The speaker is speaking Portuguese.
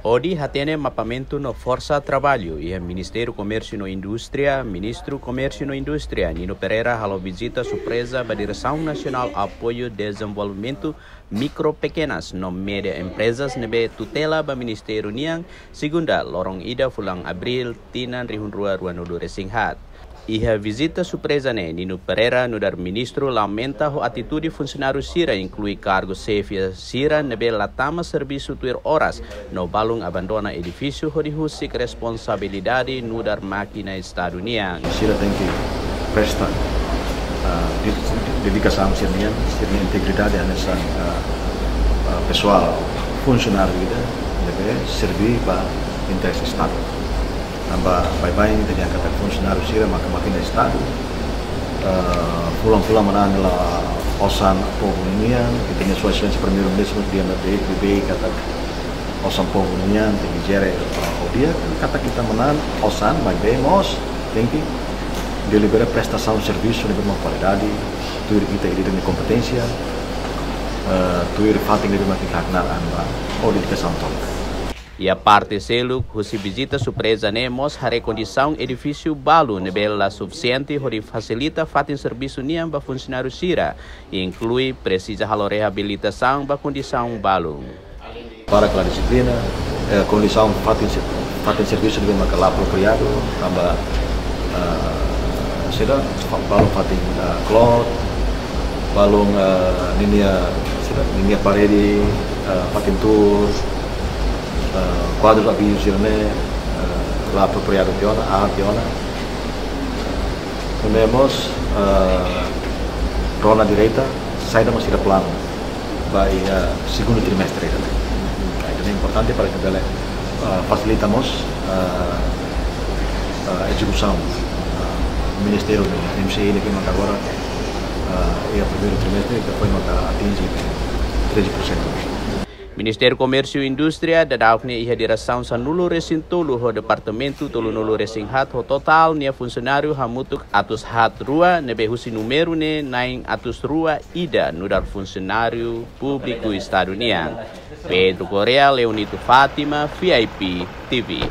Odi hatene mapamento no Força Trabalho e o Ministério Comércio e Indústria, Ministro Comércio e Indústria, Nino Pereira, halo visita surpresa da Direção Nacional Apoio Desenvolvimento Micro Pequenas no Média Empresas nebe tutela ba Ministério Niang, segunda lorong ida fulang Abril, tinan rihun rua nudu resinghat. Iha visita surpresa Nino Pereira no dar ministro lamenta ho atitude funcionário Sira inclui cargo chefe Sira nebe latama serviço tuir horas no balung abandona edifício ho dihusik responsabilidade no dar máquina Estado Niang. Sira tem que prestar dedicação Sira integridade nessa pessoal funcionário deve servir para interesse Estado. Nambah baik-baik dengan kata funcionário Sira maka makin Estado pulang-pulang mana adalah osan penghunian kita punya suasana primeiro-ministro dia nanti lebih kata osan penghunian tinggi jere dia kata kita menan osan baik-baik mos tinggi delivery prestação serviço lebih qualidade tuir kita ini dengan kompetensi tuir fating lebih makin kenal di dikasih E a parte selo, se visita surpresa mos hare condição edifício balu nebela suficiente hori facilita fatin serviço niam ba funcionário Sira e inclui precisa halo reabilitação ba condição balu. Para a disciplina, condição fatin serviço lebih makala apropriado, tambah sida balung fatin cloth, balung linha parede, fatin tour, quadros avisos lá apropriado piona. Temos rona direita, saída masih ada plano by segundo trimestre. Itu importante para que facilitamos execução Ministério do MCI que maka agora e o primeiro trimestre que foi maka atingir 13%. Ministério Comércio e Indústria dadaukne iha direção sa nulo resinto luho departamento tolu nulo resinghat ho total nia funcionário hamutuk atus hat rua nebe husi número ne naing atus rua ida nudar funcionário público Estado Niang. Pedro Correa, Leonito Fátima, VIP TV.